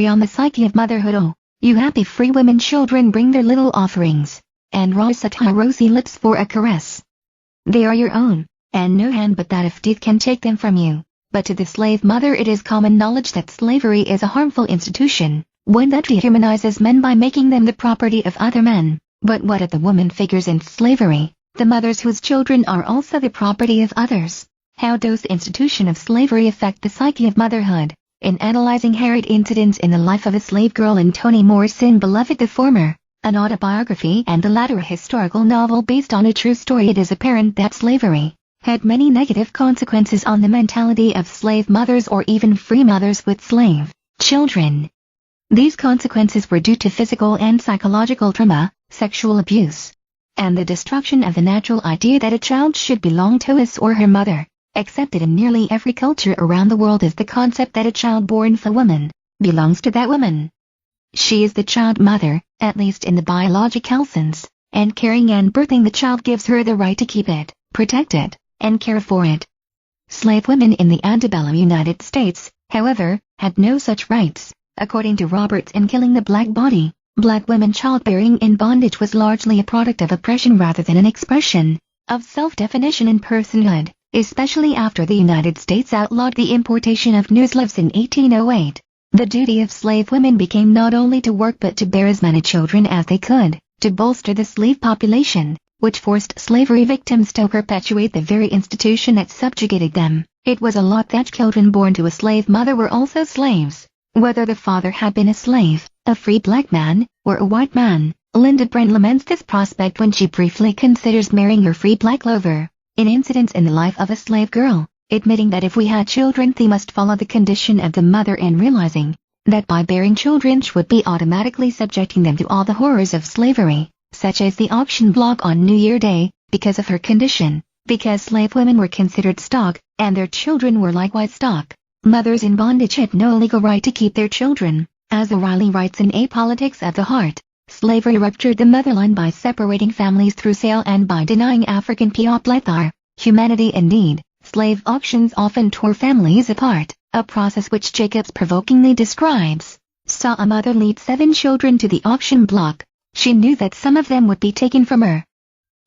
on the psyche of motherhood. Oh, you happy free women, children bring their little offerings, and raise such rosy lips for a caress. They are your own, and no hand but that of death can take them from you. But to the slave mother it is common knowledge that slavery is a harmful institution, one that dehumanizes men by making them the property of other men. But what of the woman figures in slavery, the mothers whose children are also the property of others? How does the institution of slavery affect the psyche of motherhood? In analyzing harrowing incidents in the life of a slave girl in Toni Morrison's Beloved, the former, an autobiography, and the latter a historical novel based on a true story, it is apparent that slavery had many negative consequences on the mentality of slave mothers or even free mothers with slave children. These consequences were due to physical and psychological trauma, sexual abuse, and the destruction of the natural idea that a child should belong to his or her mother. Accepted in nearly every culture around the world is the concept that a child born of a woman belongs to that woman. She is the child mother, at least in the biological sense, and carrying and birthing the child gives her the right to keep it, protect it, and care for it. Slave women in the antebellum United States, however, had no such rights. According to Roberts in Killing the Black Body, black women childbearing in bondage was largely a product of oppression rather than an expression of self-definition and personhood, especially after the United States outlawed the importation of new slaves in 1808. The duty of slave women became not only to work but to bear as many children as they could, to bolster the slave population, which forced slavery victims to perpetuate the very institution that subjugated them. It was a lot that children born to a slave mother were also slaves. Whether the father had been a slave, a free black man, or a white man, Linda Brent laments this prospect when she briefly considers marrying her free black lover. In Incidents in the Life of a Slave Girl, admitting that if we had children they must follow the condition of the mother, and realizing that by bearing children she would be automatically subjecting them to all the horrors of slavery, such as the auction block on New Year Day, because of her condition, because slave women were considered stock, and their children were likewise stock. Mothers in bondage had no legal right to keep their children. As O'Reilly writes in A Politics of the Heart, slavery ruptured the motherland by separating families through sale and by denying African people their humanity. Indeed, slave auctions often tore families apart, a process which Jacobs provokingly describes. Saw a mother lead 7 children to the auction block. She knew that some of them would be taken from her.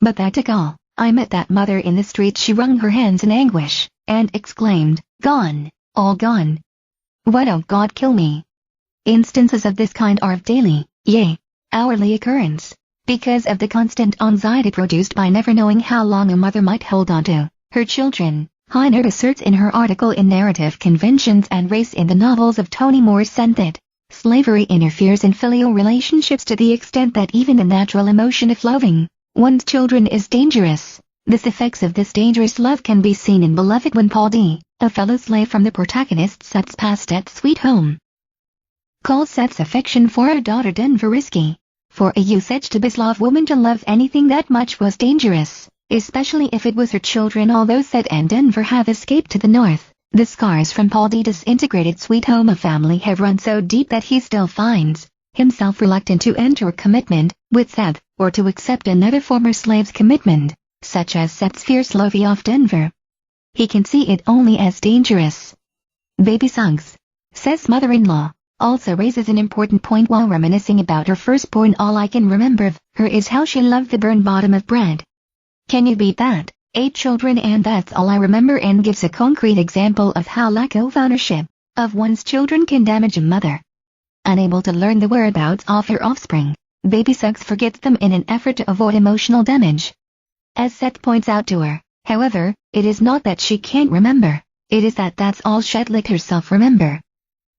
But that took all. I met that mother in the street. She wrung her hands in anguish, and exclaimed, "Gone! All gone! Why don't God kill me?" Instances of this kind are of daily, yea, hourly occurrence, because of the constant anxiety produced by never knowing how long a mother might hold on to her children. Heinert asserts in her article in Narrative Conventions and Race in the novels of Toni Morrison that slavery interferes in filial relationships to the extent that even the natural emotion of loving one's children is dangerous. The effects of this dangerous love can be seen in Beloved when Paul D., a fellow slave from the protagonist Seth's past at Sweet Home, calls Seth's affection for her daughter Denver risky. For a usage to Bislov woman to love anything that much was dangerous, especially if it was her children. Although Seth and Denver have escaped to the north, the scars from Paul D. disintegrated Sweet Home of family have run so deep that he still finds himself reluctant to enter a commitment with Seth, or to accept another former slave's commitment, such as Seth's fierce love of Denver. He can see it only as dangerous. Baby Suggs, Seth's mother-in-law, also raises an important point while reminiscing about her firstborn. All I can remember of her is how she loved the burned bottom of bread. Can you beat that? 8 children and that's all I remember, and gives a concrete example of how lack of ownership of one's children can damage a mother. Unable to learn the whereabouts of her offspring, Baby Suggs forgets them in an effort to avoid emotional damage. As Seth points out to her, however, it is not that she can't remember, it is that that's all she'd let herself remember.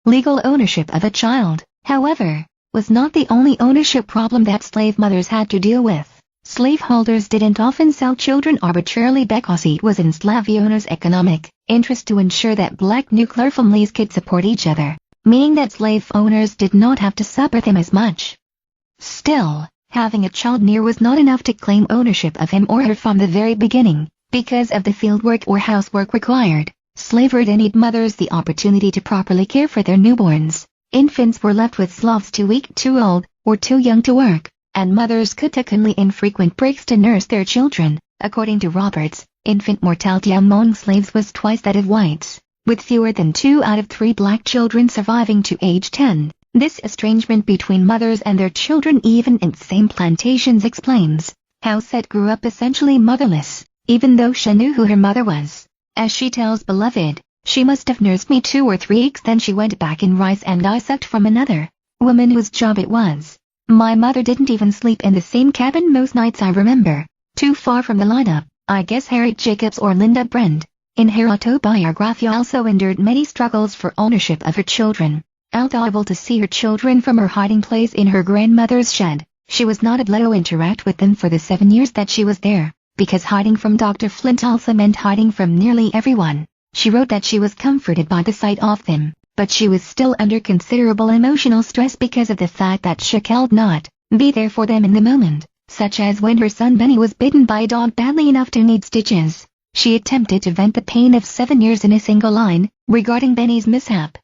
Legal ownership of a child, however, was not the only ownership problem that slave mothers had to deal with. Slaveholders didn't often sell children arbitrarily because it was in slave owners' economic interest to ensure that black nuclear families could support each other, meaning that slave owners did not have to suffer them as much. Still, having a child near was not enough to claim ownership of him or her from the very beginning, because of the fieldwork or housework required. Slavery denied mothers the opportunity to properly care for their newborns. Infants were left with slaves too weak, too old, or too young to work, and mothers could take only infrequent breaks to nurse their children. According to Roberts, infant mortality among slaves was twice that of whites, with fewer than 2 out of 3 black children surviving to age 10. This estrangement between mothers and their children even in the same plantations explains how Seth grew up essentially motherless, even though she knew who her mother was. As she tells Beloved, she must have nursed me 2 or 3 weeks, then she went back in rice and I sucked from another woman whose job it was. My mother didn't even sleep in the same cabin most nights, I remember. Too far from the lineup, I guess Harriet Jacobs or Linda Brent. In her autobiography also endured many struggles for ownership of her children. Although able to see her children from her hiding place in her grandmother's shed, she was not able to interact with them for the 7 years that she was there, because hiding from Dr. Flint also meant hiding from nearly everyone. She wrote that she was comforted by the sight of them, but she was still under considerable emotional stress because of the fact that she could not be there for them in the moment, such as when her son Benny was bitten by a dog badly enough to need stitches. She attempted to vent the pain of 7 years in a single line, regarding Benny's mishap.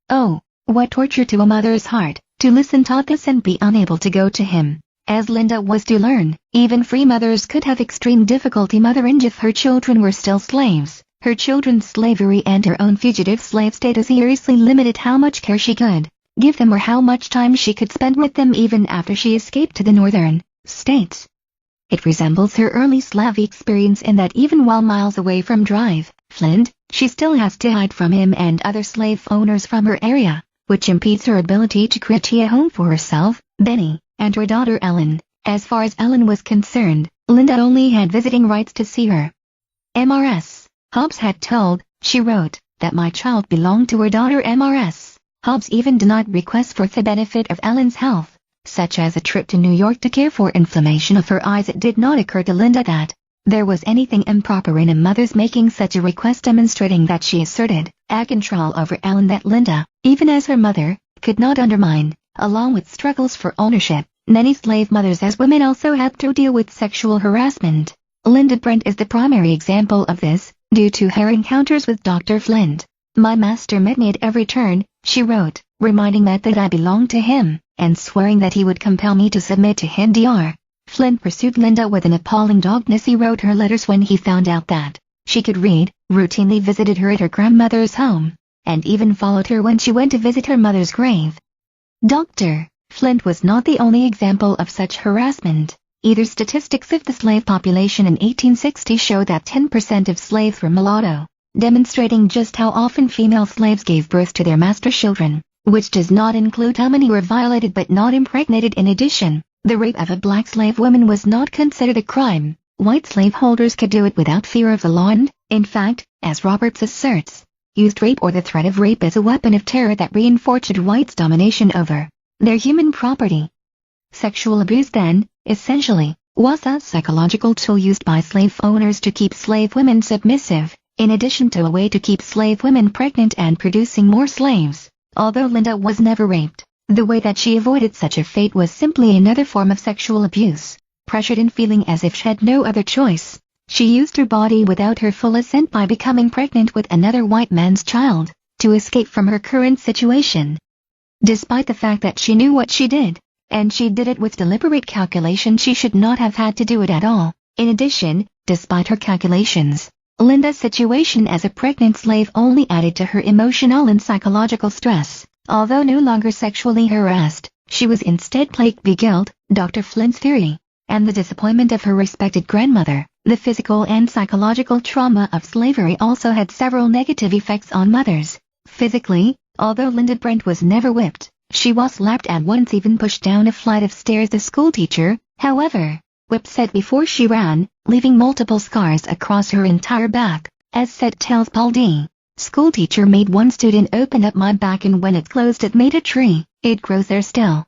Oh, what torture to a mother's heart, to listen to this and be unable to go to him. As Linda was to learn, even free mothers could have extreme difficulty mothering if her children were still slaves. Her children's slavery and her own fugitive slave status seriously limited how much care she could give them or how much time she could spend with them even after she escaped to the northern states. It resembles her early slave experience in that even while miles away from Drive, Flint, she still has to hide from him and other slave owners from her area, which impedes her ability to create a home for herself, Benny, and her daughter Ellen. As far as Ellen was concerned, Linda only had visiting rights to see her. Mrs. Hobbs had told, she wrote, that my child belonged to her daughter Mrs. Hobbs even did not request for the benefit of Ellen's health, such as a trip to New York to care for inflammation of her eyes. It did not occur to Linda that there was anything improper in a mother's making such a request, demonstrating that she asserted a control over Ellen that Linda, even as her mother, could not undermine. Along with struggles for ownership, many slave mothers as women also had to deal with sexual harassment. Linda Brent is the primary example of this, due to her encounters with Dr. Flint. My master met me at every turn, she wrote, reminding me that I belonged to him, and swearing that he would compel me to submit to him. Dr. Flint pursued Linda with an appalling doggedness. He wrote her letters when he found out that she could read, routinely visited her at her grandmother's home, and even followed her when she went to visit her mother's grave. Dr. Flint was not the only example of such harassment. Either statistics of the slave population in 1860 show that 10% of slaves were mulatto, demonstrating just how often female slaves gave birth to their master children, which does not include how many were violated but not impregnated. In addition, the rape of a black slave woman was not considered a crime. White slaveholders could do it without fear of the law and, in fact, as Roberts asserts, used rape or the threat of rape as a weapon of terror that reinforced whites' domination over their human property. Sexual abuse then, essentially, was a psychological tool used by slave owners to keep slave women submissive, in addition to a way to keep slave women pregnant and producing more slaves. Although Linda was never raped, the way that she avoided such a fate was simply another form of sexual abuse. Pressured and feeling as if she had no other choice, she used her body without her full assent by becoming pregnant with another white man's child, to escape from her current situation. Despite the fact that she knew what she did, and she did it with deliberate calculation, she should not have had to do it at all. In addition, despite her calculations, Linda's situation as a pregnant slave only added to her emotional and psychological stress. Although no longer sexually harassed, she was instead plagued by guilt, Dr. Flint's theory, and the disappointment of her respected grandmother. The physical and psychological trauma of slavery also had several negative effects on mothers. Physically, although Linda Brent was never whipped, she was slapped and once even pushed down a flight of stairs. The schoolteacher, however, whipped Seth before she ran, leaving multiple scars across her entire back. As Seth tells Paul D., schoolteacher made one student open up my back, and when it closed it made a tree. It grows there still.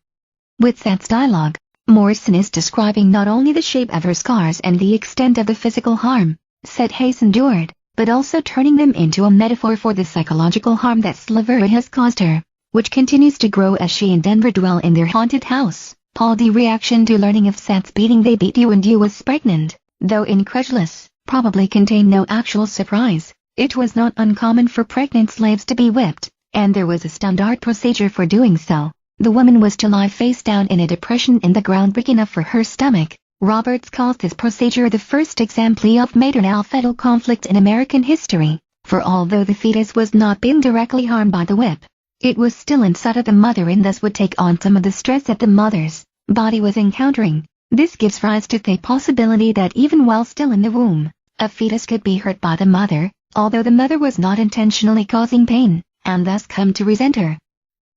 With Seth's dialogue, Morrison is describing not only the shape of her scars and the extent of the physical harm Seth has endured, but also turning them into a metaphor for the psychological harm that slavery has caused her, which continues to grow as she and Denver dwell in their haunted house. Paul D. reaction to learning of Seth's beating. They beat you and you was pregnant, though incredulous, probably contained no actual surprise. It was not uncommon for pregnant slaves to be whipped, and there was a standard procedure for doing so. The woman was to lie face down in a depression in the ground big enough for her stomach. Roberts calls this procedure the first example of maternal-fetal conflict in American history, for although the fetus was not being directly harmed by the whip, It was still inside of the mother and thus would take on some of the stress that the mother's body was encountering. This gives rise to the possibility that even while still in the womb, a fetus could be hurt by the mother, although the mother was not intentionally causing pain, and thus come to resent her.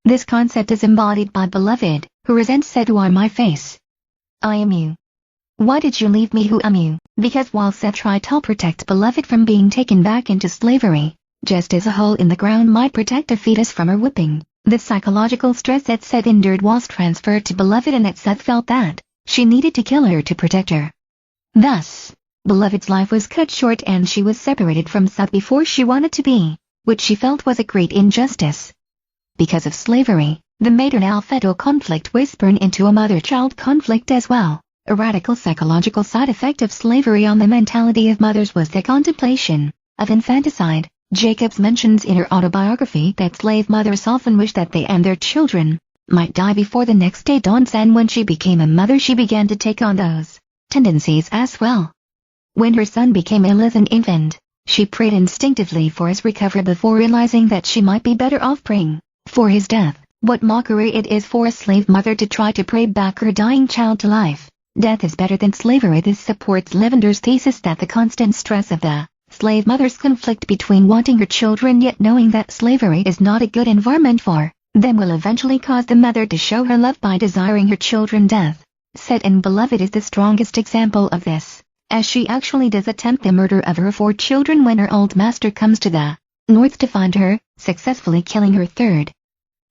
This concept is embodied by Beloved, who resents said "Who are my face? I am you. Why did you leave me? Who am you?" Because while Seth tried to protect Beloved from being taken back into slavery, just as a hole in the ground might protect a fetus from a whipping, the psychological stress that Seth endured was transferred to Beloved, and that Seth felt that she needed to kill her to protect her. Thus, Beloved's life was cut short and she was separated from Seth before she wanted to be, which she felt was a great injustice. Because of slavery, the maternal-fetal conflict was spurned into a mother-child conflict as well. A radical psychological side effect of slavery on the mentality of mothers was the contemplation of infanticide. Jacobs mentions in her autobiography that slave mothers often wish that they and their children might die before the next day dawns, and when she became a mother she began to take on those tendencies as well. When her son became ill as an infant, she prayed instinctively for his recovery before realizing that she might be better off praying for his death. What mockery it is for a slave mother to try to pray back her dying child to life. Death is better than slavery. This supports Levender's thesis that the constant stress of the slave mother's conflict between wanting her children yet knowing that slavery is not a good environment for them will eventually cause the mother to show her love by desiring her children death. Set and Beloved is the strongest example of this, as she actually does attempt the murder of her 4 children when her old master comes to the north to find her, successfully killing her third.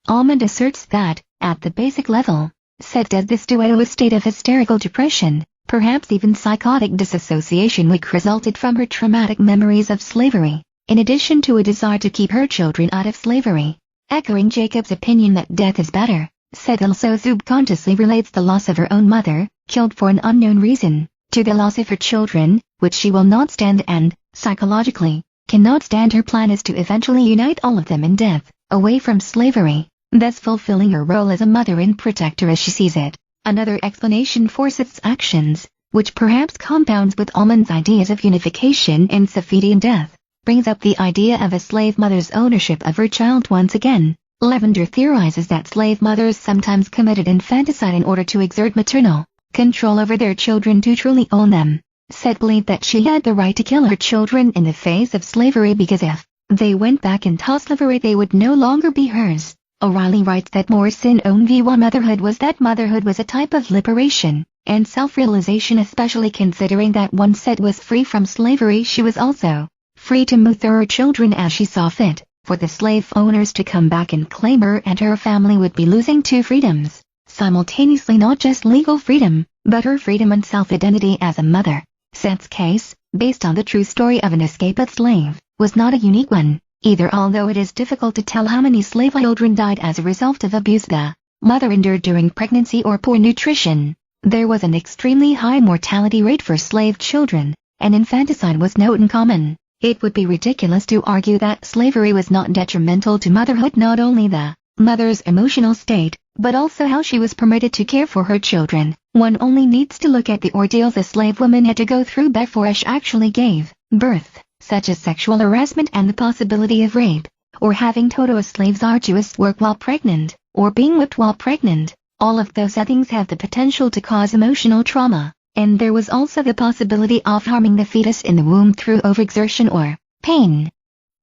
Almond asserts that, at the basic level, Set does this due to a state of hysterical depression, perhaps even psychotic disassociation which resulted from her traumatic memories of slavery, in addition to a desire to keep her children out of slavery. Echoing Jacob's opinion that death is better, Set also subconsciously relates the loss of her own mother, killed for an unknown reason, to the loss of her children, which she will not stand and, psychologically, cannot stand. Her plan is to eventually unite all of them in death, away from slavery, thus fulfilling her role as a mother and protector as she sees it. Another explanation for Seth's actions, which perhaps compounds with Almond's ideas of unification and Sephidian death, brings up the idea of a slave mother's ownership of her child once again. Levender theorizes that slave mothers sometimes committed infanticide in order to exert maternal control over their children to truly own them. Seth believed that she had the right to kill her children in the face of slavery because if they went back into slavery they would no longer be hers. O'Reilly writes that Morrison's own view on motherhood was that motherhood was a type of liberation and self-realization, especially considering that once Seth was free from slavery she was also free to move through her children as she saw fit. For the slave owners to come back and claim her and her family would be losing 2 freedoms, simultaneously, not just legal freedom, but her freedom and self-identity as a mother. Seth's case, based on the true story of an escaped slave, was not a unique one either, although it is difficult to tell how many slave children died as a result of abuse the mother endured during pregnancy or poor nutrition. There was an extremely high mortality rate for slave children, and infanticide was not uncommon. It would be ridiculous to argue that slavery was not detrimental to motherhood. Not only the mother's emotional state, but also how she was permitted to care for her children. One only needs to look at the ordeals a slave woman had to go through before she actually gave birth, such as sexual harassment and the possibility of rape, or having to do a slave's arduous work while pregnant, or being whipped while pregnant. All of those things have the potential to cause emotional trauma, and there was also the possibility of harming the fetus in the womb through overexertion or pain.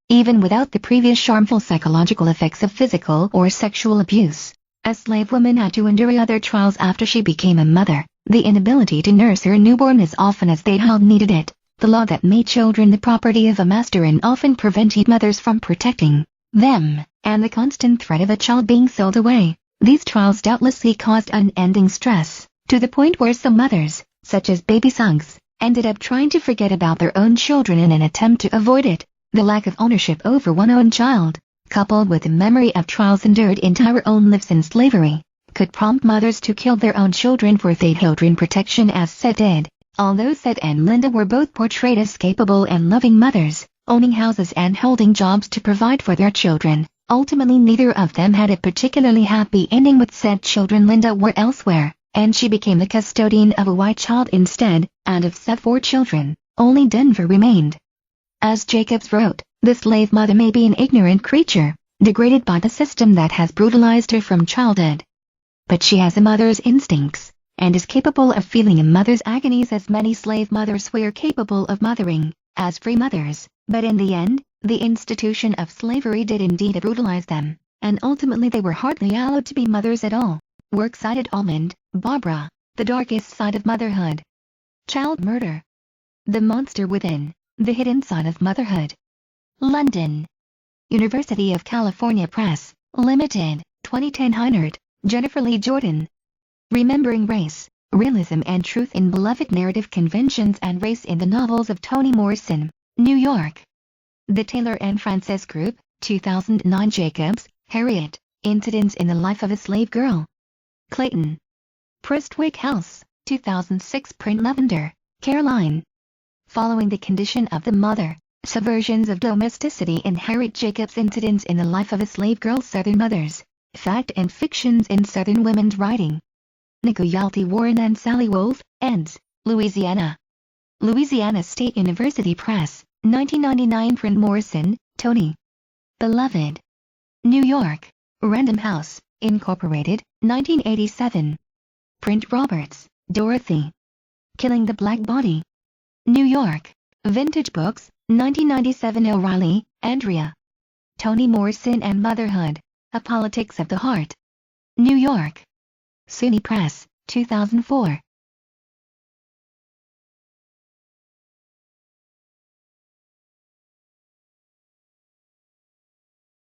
Even without the previous harmful psychological effects of physical or sexual abuse, a slave woman had to endure other trials after she became a mother. The inability to nurse her newborn as often as they had needed it, the law that made children the property of a master and often prevented mothers from protecting them, and the constant threat of a child being sold away. These trials doubtlessly caused unending stress, to the point where some mothers, such as baby Suggs, ended up trying to forget about their own children in an attempt to avoid it. The lack of ownership over one's own child, coupled with the memory of trials endured in our own lives in slavery, could prompt mothers to kill their own children for their children protection, as Seth did. Although Seth and Linda were both portrayed as capable and loving mothers, owning houses and holding jobs to provide for their children, ultimately neither of them had a particularly happy ending with said children. Linda went elsewhere, and she became the custodian of a white child instead, and of Seth's 4 children, only Denver remained. As Jacobs wrote, the slave mother may be an ignorant creature, degraded by the system that has brutalized her from childhood. But she has a mother's instincts, and is capable of feeling a mother's agonies as many slave mothers were capable of mothering, as free mothers. But in the end, the institution of slavery did indeed brutalize them, and ultimately they were hardly allowed to be mothers at all. Works-cited Almond, Barbara, The Darkest Side of Motherhood. Child Murder. The Monster Within, The Hidden Side of Motherhood. London. University of California Press, Limited, 2010. Heinert, Jennifer Lee Jordan. Remembering Race, Realism and Truth in Beloved Narrative Conventions and Race in the Novels of Toni Morrison, New York. The Taylor and Frances Group, 2009. Jacobs, Harriet, Incidents in the Life of a Slave Girl. Clayton. Prestwick House, 2006. Print Lavender, Caroline. Following the Condition of the Mother, Subversions of Domesticity in Harriet Jacobs. Incidents in the Life of a Slave Girl. Southern Mothers, Fact and Fictions in Southern Women's Writing. Nicoyalty Warren and Sally Wolf, eds. Louisiana. Louisiana State University Press, 1999. Print Morrison, Tony. Beloved. New York, Random House, Incorporated, 1987. Print Roberts, Dorothy. Killing the Black Body. New York, Vintage Books, 1997. O'Reilly, Andrea. Toni Morrison and Motherhood, A Politics of the Heart. New York. SUNY Press, 2004.